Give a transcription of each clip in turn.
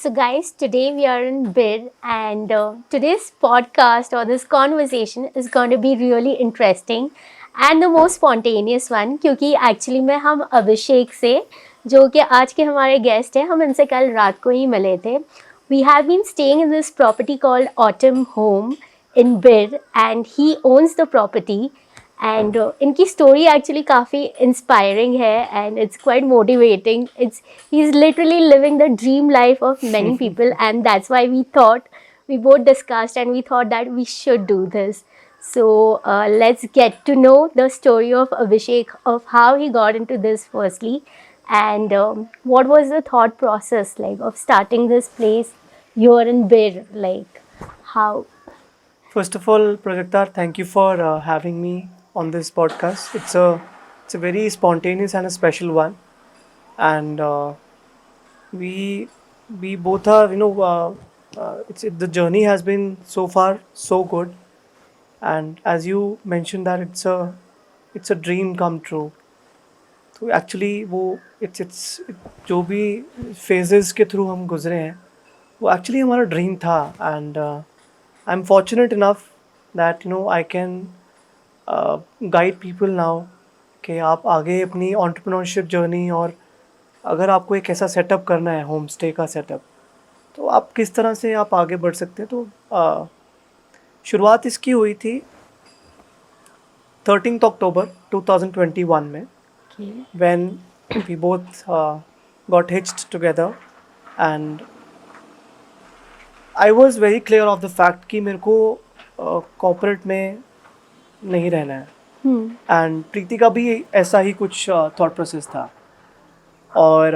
So, guys, today we are in Bir, and today's podcast or this conversation is going to be really interesting and the most spontaneous one क्योंकि actually में हम अभिषेक से जो कि आज के हमारे गेस्ट हैं हम इनसे कल रात को ही मिले थे. We have been staying in this property called Autumn Home in Bir, and he owns the property. And इनकी स्टोरी एक्चुअली काफ़ी इंस्पायरिंग है and it's quite motivating. It's he is literally living the dream life of many people and that's why we thought we both discussed and we thought that we should do this. So let's get to know the story of Abhishek, of how he got into this firstly, and what was the thought process like of starting this place here in Bir, like how. First of all, Prajakta, thank you for having me on this podcast. It's a very spontaneous and a special one, and we we both are the journey has been so far so good, and as you mentioned that it's a dream come true. तो actually वो it's जो भी phases के through हम गुजरे हैं वो actually हमारा ड्रीम था and I am fortunate enough that I can guide people now कि आप आगे अपनी एंटरप्रेन्योरशिप जर्नी और अगर आपको एक ऐसा सेटअप करना है होम स्टे का सेटअप तो आप किस तरह से आप आगे बढ़ सकते हैं. तो शुरुआत इसकी हुई थी 13 अक्टूबर 2021 में when we both got hitched together and I was very clear of the fact कि मेरे को कॉर्पोरेट में नहीं रहना है एंड प्रीति का भी ऐसा ही कुछ थॉट प्रोसेस था और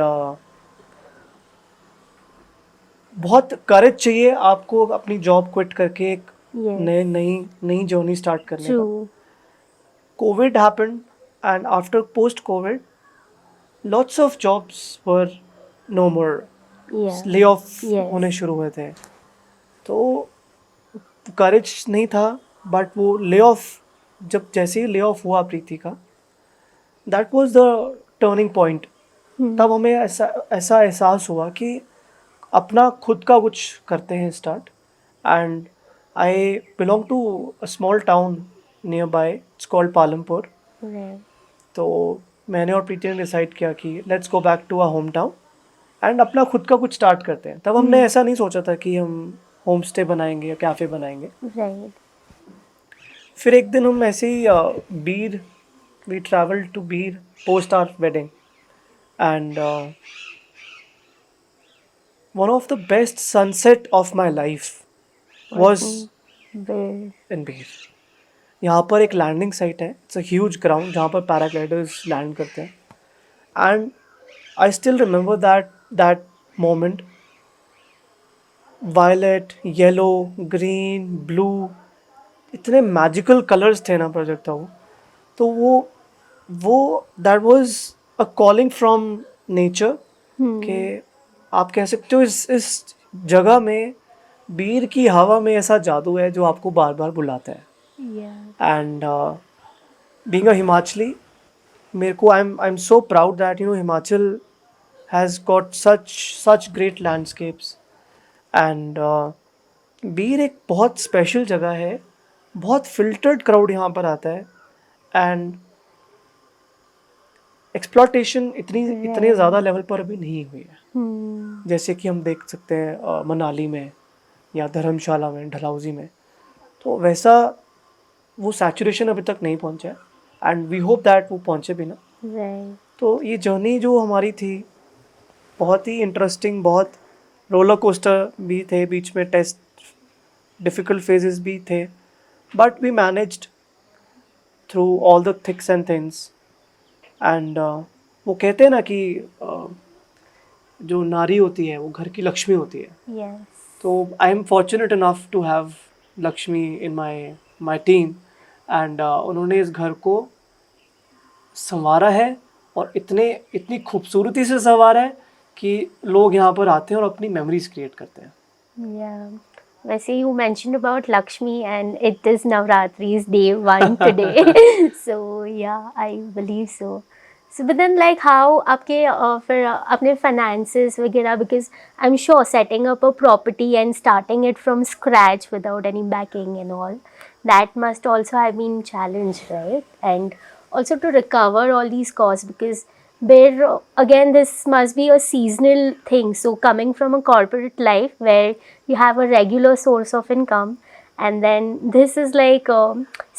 बहुत करेज चाहिए आपको अपनी जॉब क्विट करके एक नई जर्नी स्टार्ट करने का. Covid happened and after post covid lots of jobs were no more. layoff होने शुरू हुए थे तो करेज नहीं था बट वो layoff जब जैसे ही layoff हुआ प्रीति का that was the turning point. तब हमें ऐसा एहसास हुआ कि अपना खुद का कुछ करते हैं start and I belong to a small town near by it's called Palampur. तो मैंने और प्रीति ने डिसाइड किया कि let's go back to our home town and अपना खुद का कुछ स्टार्ट करते हैं. तब हमने ऐसा नहीं सोचा था कि हम होम स्टे बनाएंगे या कैफ़े बनाएंगे. फिर एक दिन हम ऐसे ही Bir we travel to Bir post our wedding and one of the best sunset of my life was in Bir. यहाँ पर एक लैंडिंग साइट है. इट्स अ ह्यूज ग्राउंड जहाँ पर पैराग्लाइडर्स लैंड करते हैं and I still remember that moment. Violet, yellow, green, blue, इतने magical colours थे ना प्रोजेक्ट वो. तो वो that was a calling from nature कि आप कह सकते हो इस जगह में बीर की हवा में ऐसा जादू है जो आपको बार बार बुलाता है. And being a Himachali, मेरे को I'm so proud that Himachal has got such great landscapes and बीर एक बहुत स्पेशल जगह है. बहुत फिल्टर्ड क्राउड यहाँ पर आता है एंड एक्सप्लॉटेशन इतने ज़्यादा लेवल पर अभी नहीं हुई है जैसे कि हम देख सकते हैं मनाली में या धर्मशाला में, डलहौजी में. तो वैसा वो सैचुरेशन अभी तक नहीं पहुंचा है एंड वी होप दैट वो पहुंचे भी ना. तो ये जर्नी जो हमारी थी बहुत ही इंटरेस्टिंग, बहुत रोलर कोस्टर भी थे, बीच में टेस्ट डिफ़िकल्ट फेजेस भी थे but we managed through all the thicks and things and वो कहते हैं ना कि जो नारी होती है वो घर की लक्ष्मी होती है. तो I am fortunate enough to have Lakshmi in my team and उन्होंने इस घर को संवारा है और इतनी खूबसूरती से संवारा है कि लोग यहाँ पर आते हैं और अपनी मेमोरीज क्रिएट करते हैं. वैसे you mentioned about Lakshmi and it is Navratri's day 1 today. So yeah, I believe so. So, but then like how आपके फिर अपने finances वगैरह, because I'm sure setting up a property and starting it from scratch without any backing and all, that must also have been challenged, right? And also to recover all these costs, because there again this must be a seasonal thing. So coming from a corporate life where you have a regular source of income, and then this is like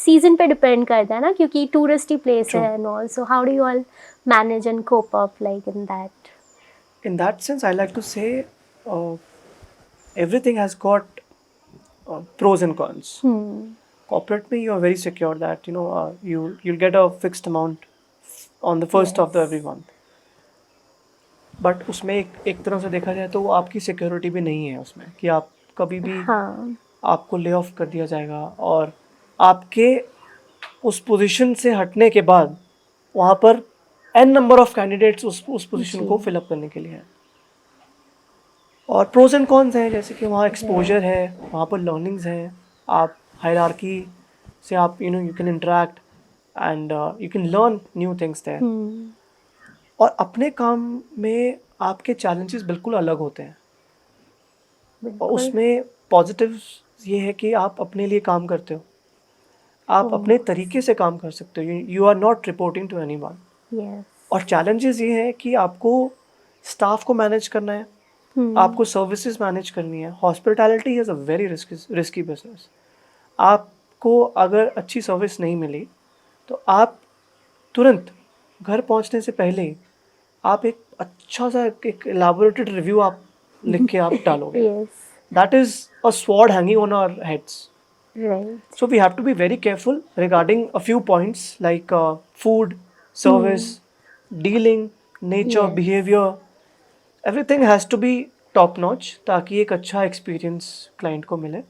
season पे depend करता है ना, क्योंकि touristy place True. है and all. So how do you all manage and cope up like in that? In that sense, I like to say everything has got pros and cons. Corporate में you are very secure that you'll get a fixed amount on the first of the every month. But उसमें एक तरह से देखा जाए तो वो आपकी सिक्योरिटी भी नहीं है उसमें, कि आप कभी भी हाँ आपको ले ऑफ कर दिया जाएगा, और आपके उस पोजीशन से हटने के बाद वहाँ पर एन नंबर ऑफ कैंडिडेट्स उस पोजीशन को फिलअप करने के लिए हैं. और प्रोज एंड कॉन्स हैं, जैसे कि वहाँ एक्सपोजर है, वहाँ पर लर्निंग्स हैं, आप हायरार्की से आप you can interact and you can learn new things there. और अपने काम में आपके चैलेंजेस बिल्कुल अलग होते हैं, और उसमें पॉजिटिव ये है कि आप अपने लिए काम करते हो, आप अपने तरीके से काम कर सकते हो, you are not reporting to anyone. और चैलेंजेस ये है कि आपको स्टाफ को मैनेज करना है, आपको सर्विसेज मैनेज करनी है. Hospitality is a very risky business. आपको अगर अच्छी सर्विस नहीं मिली तो आप तुरंत घर पहुंचने से पहले आप एक अच्छा सा एक एलैबोरेटेड रिव्यू आप लिख के आप डालोगे. That is a sword hanging on our heads. right. So we have to be very careful regarding a few points like food, service, dealing, nature, Yes. behavior. Everything has to be top notch ताकि एक अच्छा experience client को मिले.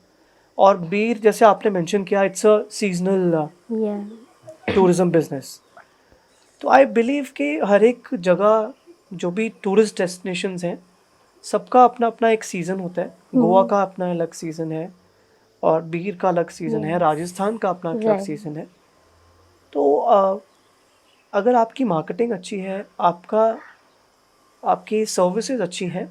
और बीर जैसे आपने mention किया, it's a seasonal Yeah. Tourism business. तो आई बिलीव कि हर एक जगह जो भी टूरिस्ट डेस्टिनेशंस हैं, सबका अपना अपना एक सीज़न होता है. गोवा का अपना अलग सीज़न है, और बीर का अलग सीज़न है, राजस्थान का अपना अलग Right. सीज़न है. तो अगर आपकी मार्केटिंग अच्छी है, आपकी सर्विसेज अच्छी हैं,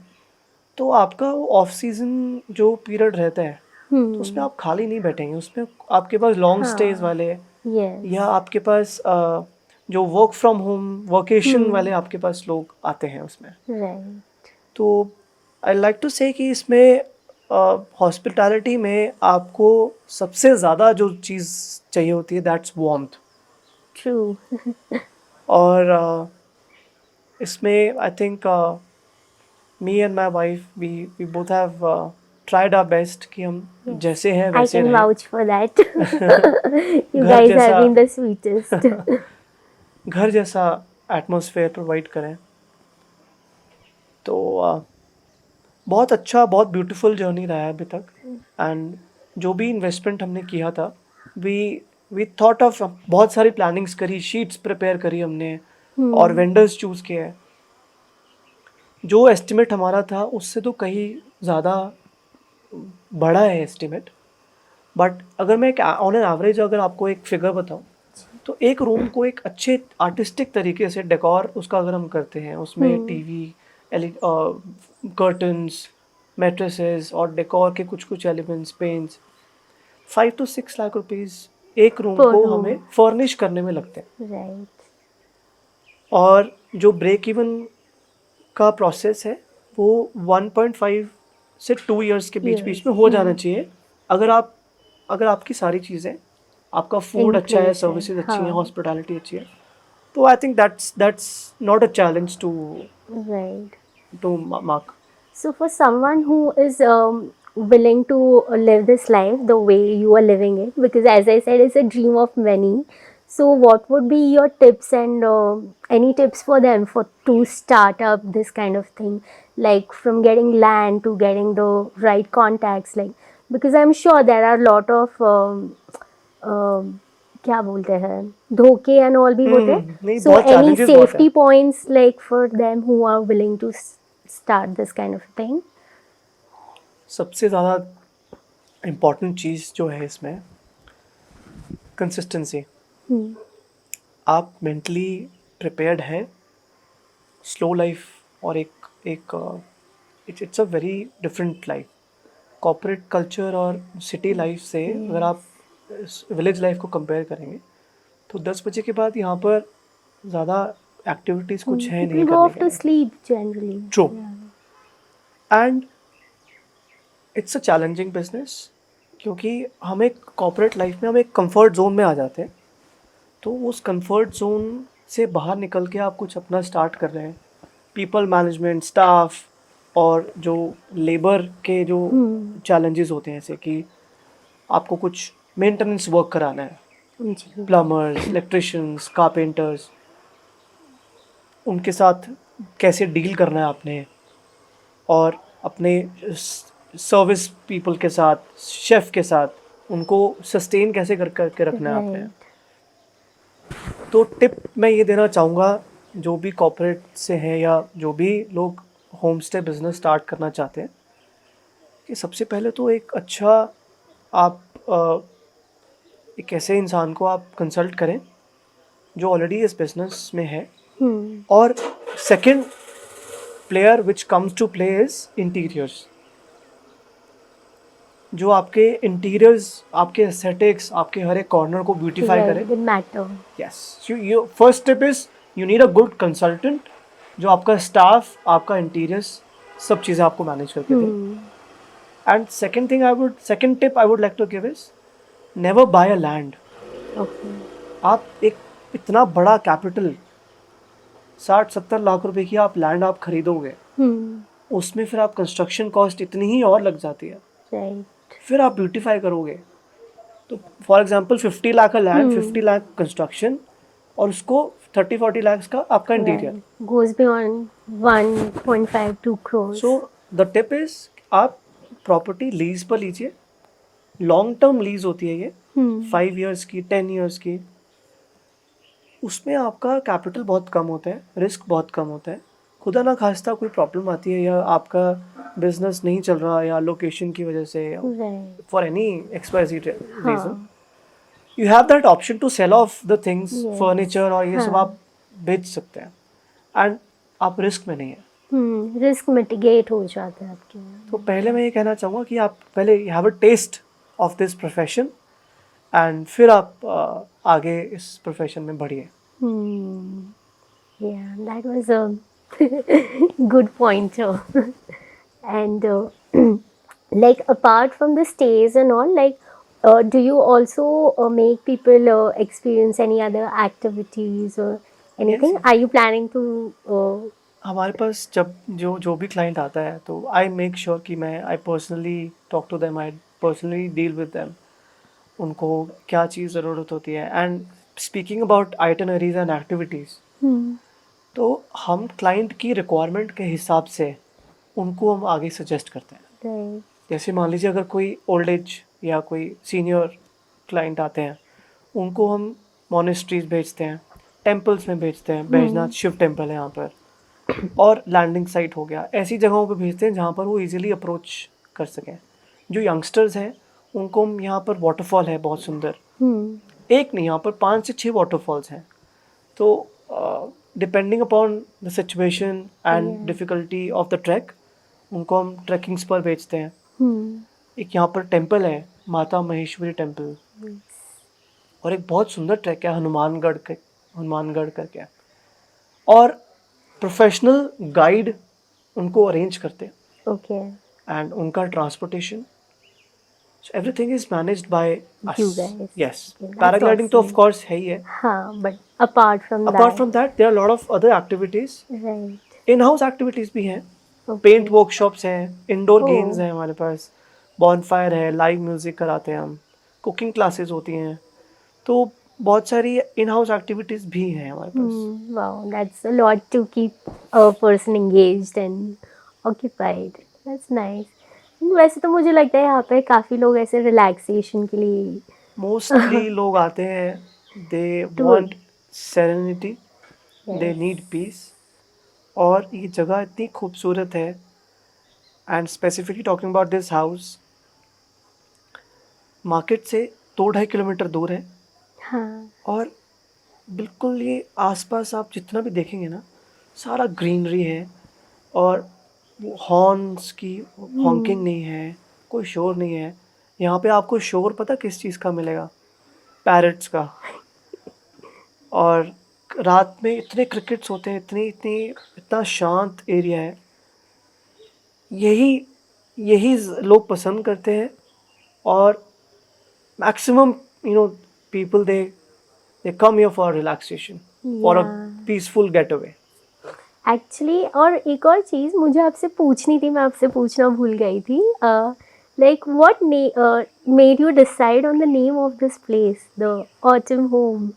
तो आपका ऑफ सीज़न जो पीरियड रहता है तो उसमें आप खाली नहीं बैठेंगे. उसमें आपके पास लॉन्ग स्टेज वाले, Yes. या आपके पास जो वर्क फ्रॉम होम वर्केशन वाले आपके पास लोग आते हैं उसमें. Right. तो आई लाइक टू से कि इसमें हॉस्पिटैलिटी में आपको सबसे ज़्यादा जो चीज़ चाहिए होती है, दैट्स वार्मथ. True. और इसमें I think me and my wife we both have tried our best कि हम जैसे हैं I वैसे can रहें. vouch for that. You घर guys have जैसा been the sweetest. घर जैसा एटमॉस्फेयर प्रोवाइड करें. तो बहुत अच्छा, बहुत ब्यूटीफुल जर्नी रहा है अभी तक. एंड जो भी इन्वेस्टमेंट हमने किया था, वी थॉट ऑफ, बहुत सारी प्लानिंग्स करी, शीट्स प्रिपेयर करी हमने, और वेंडर्स चूज़ किए हैं. जो एस्टिमेट हमारा था उससे तो कहीं ज़्यादा बड़ा है एस्टिमेट. बट अगर मैं ऑन एन एवरेज अगर आपको एक फिगर बताऊं, तो एक रूम को एक अच्छे आर्टिस्टिक तरीके से डेकोर उसका अगर हम करते हैं, उसमें टीवी, कर्टन्स, मैट्रेसेस और डेकोर के कुछ कुछ elements, paints, 5 to 6 lakh rupees एक रूम Per को room. हमें फर्निश करने में लगते हैं. Right. और जो ब्रेक इवन का प्रोसेस है वो 1.5 से 2 इयर्स के बीच बीच में हो जाना चाहिए. अगर आपकी सारी चीज़ें, आपका फूड अच्छा है, place है, सर्विसेज अच्छी हैं, हाँ. हॉस्पिटैलिटी अच्छी है, तो I think that's not a challenge Right. To mark. So for someone who is willing to live this life the way you are living it, because as I said, it's a dream of many. So what would be your tips and any tips for them to start up this kind of thing, like from getting land to getting the right contacts, like, because I'm sure there are a lot of क्या बोलते हैं, धोखे and all भी होते हैं. नहीं, So बहुत any challenges बहुत safety हैं. points like for them who are willing to start this kind of thing? सबसे ज़्यादा इम्पॉर्टेंट चीज़ जो है इसमें, कंसिस्टेंसी. आप मेंटली प्रिपेयर्ड हैं स्लो लाइफ और एक it's a very different life. Corporate culture और सिटी लाइफ से अगर आप विलेज लाइफ को कंपेयर करेंगे तो 10 बजे के बाद यहाँ पर ज़्यादा एक्टिविटीज़ कुछ है नहीं People go करने off के to लिए. sleep generally. True. Yeah. And it's a challenging business क्योंकि हम एक कॉर्पोरेट लाइफ में हम एक कंफर्ट जोन में आ जाते हैं. तो उस कंफर्ट जोन से बाहर निकल के आप कुछ अपना स्टार्ट कर रहे हैं. पीपल मैनेजमेंट, स्टाफ और जो लेबर के जो चैलेंजेस होते हैं, जैसे कि आपको कुछ मेंटेनेंस वर्क कराना है, जी. प्लम्बर्स, इलेक्ट्रिशियंस, कारपेंटर्स, उनके साथ कैसे डील करना है आपने, और अपने सर्विस पीपल के साथ, शेफ के साथ उनको सस्टेन कैसे करके रखना है आपने. Right. तो टिप मैं ये देना चाहूँगा जो भी कॉर्पोरेट से हैं या जो भी लोग होम स्टे बिज़नेस स्टार्ट करना चाहते हैं, कि सबसे पहले तो एक अच्छा आप एक ऐसे इंसान को आप कंसल्ट करें जो ऑलरेडी इस बिज़नेस में है. और second player which comes to play is interiors. जो आपके इंटीरियर्स, आपके एस्थेटिक्स, आपके हर एक कॉर्नर को ब्यूटीफाई Right. करे. It matter. Yes, you first tip is you need a good consultant जो आपका स्टाफ, आपका इंटीरियर्स, सब चीज़ें आपको मैनेज करके दे. And second tip I would like to give is never buy a land. Okay. आप एक इतना बड़ा कैपिटल 60-70 लाख रुपए की आप लैंड आप खरीदोगे, उसमें फिर आप कंस्ट्रक्शन कॉस्ट इतनी ही और लग जाती है. Right. फिर आप ब्यूटीफाई करोगे तो फॉर एग्जांपल 50 लाख का लैंड, 50 लाख कंस्ट्रक्शन, और उसको 30-40 लाख का आपका interior. Right. Goes beyond 1.5 2 crores. So the tip is आप प्रॉपर्टी लीज पर लीजिए. लॉन्ग टर्म लीज होती है ये, 5 ईयर्स की, 10 ईयर्स की. उसमें आपका कैपिटल बहुत कम होता है, रिस्क बहुत कम होता है. खुदा ना खास्ता कोई प्रॉब्लम आती है या आपका बिजनेस नहीं चल रहा या लोकेशन की वजह से, Right. For any XYZ reason, you have that option to sell off the things, Yes. Furniture और ये सब हाँ. आप बेच सकते हैं. एंड आप रिस्क में नहीं है. रिस्क मिटिगेट हो जाता है आपके. तो पहले मैं ये कहना चाहूँगा कि आप पहले you have a taste of this profession and फिर आप आगे इस प्रोफेशन में बढ़िए. Yeah, that was a good pointer. And like apart from the stays and all, like do you also make people experience any other activities or anything? Yes. Are you planning to हमारे पास जब जो भी client आता है तो I make sure कि मैं I personally talk to them, I personally deal with them. उनको क्या चीज़ ज़रूरत होती है. And speaking about itineraries and activities, तो हम क्लाइंट की रिक्वायरमेंट के हिसाब से उनको हम आगे सजेस्ट करते हैं. right. जैसे मान लीजिए अगर कोई ओल्ड एज या कोई सीनियर क्लाइंट आते हैं, उनको हम मोनेस्ट्रीज भेजते हैं, टेम्पल्स में भेजते हैं. बैजनाथ शिव टेम्पल है यहाँ पर, और लैंडिंग साइट हो गया, ऐसी जगहों पे भेजते हैं जहाँ पर वो इजीली अप्रोच कर सकें. जो यंगस्टर्स हैं उनको हम यहाँ पर वाटरफॉल है बहुत सुंदर, एक नहीं यहाँ पर 5 से 6 वाटरफॉल्स हैं. तो depending upon the situation and difficulty of the track उनको हम ट्रैकिंग्स पर भेजते हैं. एक यहाँ पर टेम्पल है, माता महेश्वरी टेम्पल, और एक बहुत सुंदर ट्रैक है हनुमानगढ़ करके. और प्रोफेशनल गाइड उनको अरेंज करते हैं. Okay. एंड उनका transportation, so everything is managed by us. You guys. Yes. Okay, that's Paragliding तो awesome. of course है ही है. हाँ, but apart from Apart from that, there are a lot of other activities. right. In-house activities भी हैं. Okay. Paint workshops हैं, indoor Oh. Games हैं हमारे पास, bonfire है, लाइव म्यूजिक कराते हैं हम, कुकिंग क्लासेस होती हैं. तो बहुत सारी इन हाउस एक्टिविटीज़ भी हैं हमारे पास. Wow, that's a lot to keep a person engaged and occupied. That's nice. वैसे तो मुझे लगता है यहाँ पे काफ़ी लोग ऐसे रिलैक्सेशन के लिए मोस्टली लोग आते हैं, they want serenity, they need piece. और ये जगह इतनी खूबसूरत है. And specifically talking about this house, market से 2-2.5 किलोमीटर दूर है. हाँ. और बिल्कुल ये आसपास आप जितना भी देखेंगे ना, सारा ग्रीनरी है और वो हॉर्न्स की हॉकिंग नहीं है, कोई शोर नहीं है। यहाँ पे आपको शोर पता किस चीज़ का मिलेगा? पैरट्स का। और रात में इतने क्रिकेट्स होते हैं, इतनी इतनी इतना शांत एरिया है। यही यही लोग पसंद करते हैं। और maximum people they come here for relaxation, for a या पीसफुल गेट अवे। एक्चुअली, और एक और चीज़ मुझे आपसे पूछनी थी, मैं आपसे पूछना भूल गई थी। Like what made you decide on the name of this place, the autumn home?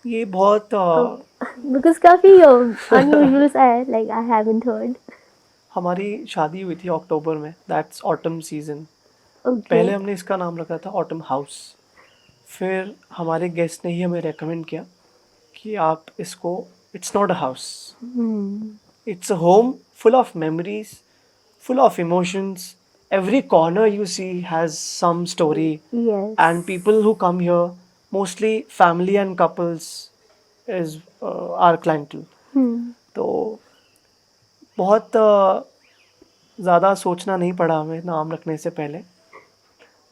ये बहुत बिकॉज काफ़ी अनयूजुअल सा है, लाइक आई हैवंट हर्ड। हमारी शादी हुई थी अक्टूबर में, दैट्स ऑटम सीजन। ओके। पहले हमने इसका नाम रखा था ऑटम हाउस। फिर हमारे गेस्ट ने ही हमें रेकमेंड किया कि आप इसको, it's not a house, it's a home full of memories, full of emotions. Every corner you see has some story, yes. and people who come here, mostly family and couples, is our clientele. तो बहुत ज़्यादा सोचना नहीं पड़ा हमें नाम रखने से पहले।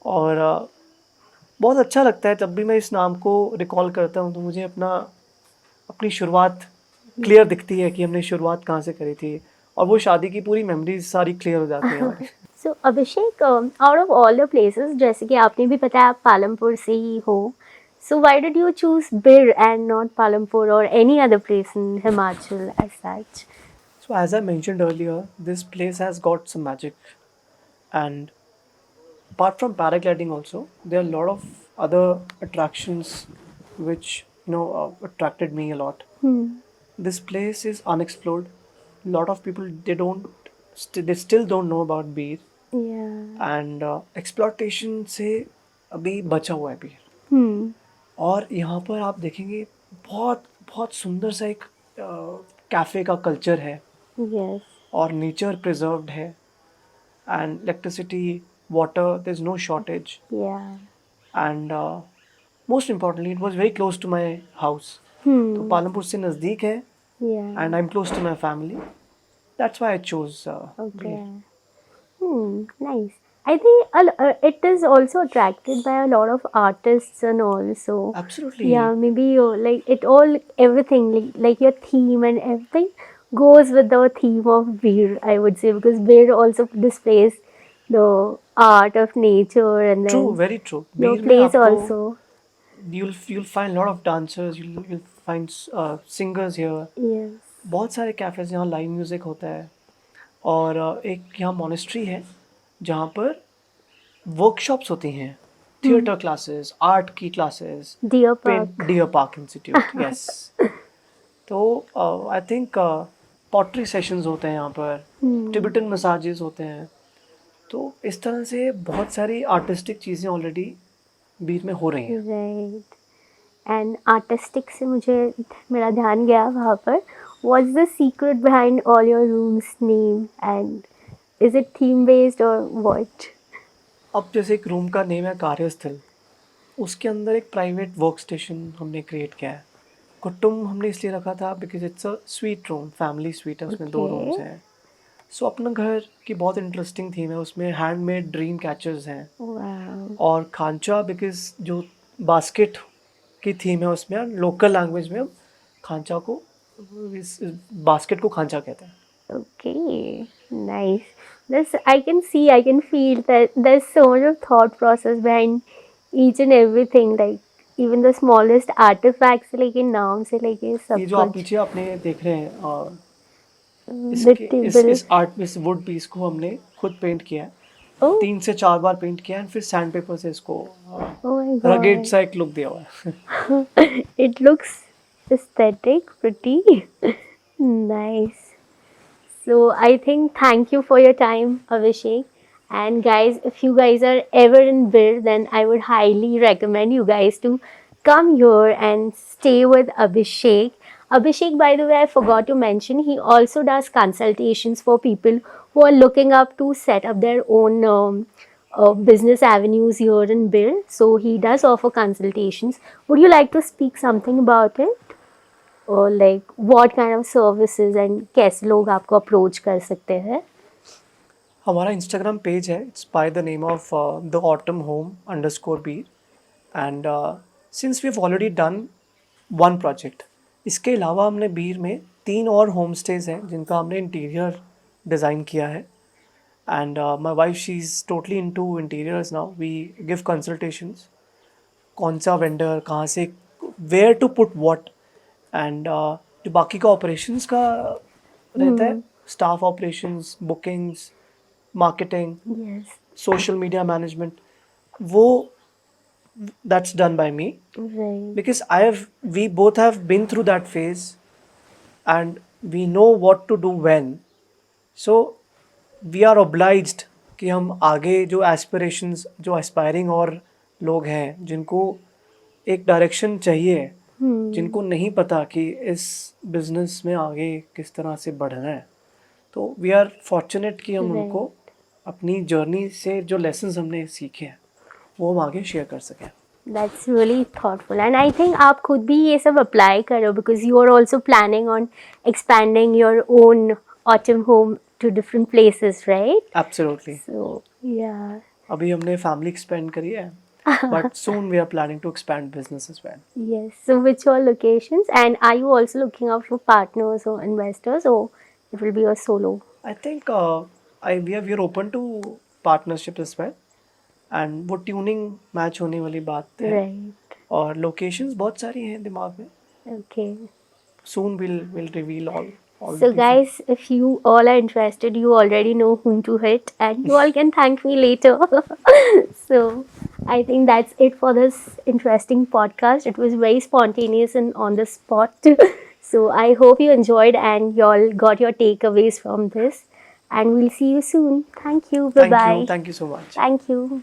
और बहुत अच्छा लगता है जब भी मैं इस नाम को रिकॉल करता हूँ तो मुझे अपनी शुरुआत क्लियर दिखती है कि हमने शुरुआत कहाँ से करी थी। और वो शादी की पूरी मेमोरीज सारी क्लियर हो जाती हैं हमारी। So Abhishek, out of all the places, जैसे कि आपने भी बताया आप पालमपुर से ही हो, so why did you choose Bir and not Palampur और any other place in Himachal as such? So as I mentioned earlier, this place has got some magic, and apart from paragliding also, there are a lot of other attractions which attracted me a lot. This place is unexplored. A lot of people they still don't know about beer, या। and exploitation से अभी बचा हुआ है beer. और यहाँ पर आप देखेंगे बहुत बहुत सुंदर सा एक कैफ़े का कल्चर है, यस। और नेचर प्रिजर्व्ड है, and electricity, water, there is no shortage, yeah. And most importantly it was very close to my house. तो पालमपुर से नज़दीक है, yeah. And I am close to my family, that's why I chose Okay. Nice. I think it is also attracted by a lot of artists and all. So Absolutely. yeah, maybe like it all, everything, like your theme and everything goes with the theme of beer, I would say, because beer also displays the art of nature, and True, then very true. your बीर में place आपको also. you'll find lot of dancers, you'll find singers here. Yes. बहुत सारे cafes यहाँ live music होता है। और एक यहाँ मॉनेस्ट्री है जहाँ पर वर्कशॉप्स होती हैं, थिएटर क्लासेस, आर्ट की classes, Deer paint, Park. Deer park institute, yes. तो आई थिंक पॉटरी सेशंस होते हैं यहाँ पर, टिबेटन मसाजेस होते हैं। तो इस तरह से बहुत सारी आर्टिस्टिक चीज़ें ऑलरेडी बीच में हो रही हैं। राइट। एंड आर्टिस्टिक से मुझे मेरा ध्यान गया वहाँ पर, what's the secret behind all your rooms name, and is it theme based और व्हाट? अब जैसे एक रूम का नेम है कार्यस्थल, उसके अंदर एक प्राइवेट वर्क स्टेशन हमने क्रिएट किया है। कुटुम हमने इसलिए रखा था because it's a suite room, family sweet है, उसमें 2 रूम्स हैं। सो अपना घर की बहुत इंटरेस्टिंग थीम है, उसमें हैंडमेड ड्रीम कैचर्स हैं। वाओ। और खांचा, बिकॉज जो बास्केट की थीम है उसमें लोकल लैंग्वेज में हम खांचा को, इस बास्केट को खांचा कहते हैं। Okay, nice. This I can see, I can feel that there's so much of thought process behind each and everything, like even the smallest artifacts से लेके नाम से लेके सब ये जो आप कुछ। पीछे आपने देख रहे हैं The इसके table. इस आर्ट, इस वुड पीस को हमने खुद पेंट किया है। Oh, 3 से 4 बार पेंट किया है, फिर सैंड पेपर से इसको oh my रगेड God. सा एक लुक दिया हुआ है। It looks aesthetic, pretty. Nice. So I think thank you for your time, Abhishek. And guys, if you guys are ever in Bir, then I would highly recommend you guys to come here and stay with Abhishek. Abhishek, by the way, I forgot to mention, he also does consultations for people who are looking up to set up their own business avenues here in Bir. So he does offer consultations. Would you like to speak something about it? Or like what kind of services and कैसे लोग आपको approach कर सकते हैं? हमारा Instagram page है, it's by the name of the autumn home underscore Bir, and since we have already done one project, इसके अलावा हमने बीर में 3 और होम स्टेज हैं जिनका हमने इंटीरियर डिज़ाइन किया है. And my wife she is totally into interiors now. We give consultations, कौन सा वेंडर कहाँ से, where to put what, and जो बाकी का ऑपरेशंस का रहता है, staff operations, bookings, marketing, Yes. social media management, वो that's done by me, Right. because we both have been through that phase and we know what to do when. So we are obliged कि हम आगे जो aspirations, जो aspiring और लोग हैं जिनको एक डायरेक्शन चाहिए, जिनको नहीं पता कि इस बिजनेस में आगे किस तरह से बढ़ना है, तो वी आर फॉर्चुनेट कि हम उनको अपनी जर्नी से जो लेसन्स हमने सीखे हैं वो हम आगे शेयर कर सकें. That's really thoughtful, and I think आप खुद भी ये सब apply करो because you are also planning on expanding your own autumn home to different places, right? Absolutely. So yeah. अभी हमने फैमिली एक्सपेंड करी है, but soon we are planning to expand business as well. Yes. So which all locations, and are you also looking out for partners or investors, or it will be a solo? I think we are open to partnership as well, and वो tuning match होने वाली बात है. Right. और locations बहुत सारी हैं दिमाग में. Okay. Soon we'll reveal all So the guys, if you all are interested, you already know whom to hit, and you all can thank me later. So I think that's it for this interesting podcast. It was very spontaneous and on the spot. So I hope you enjoyed and you all got your takeaways from this. And we'll see you soon. Thank you. Bye bye. Thank you so much. Thank you.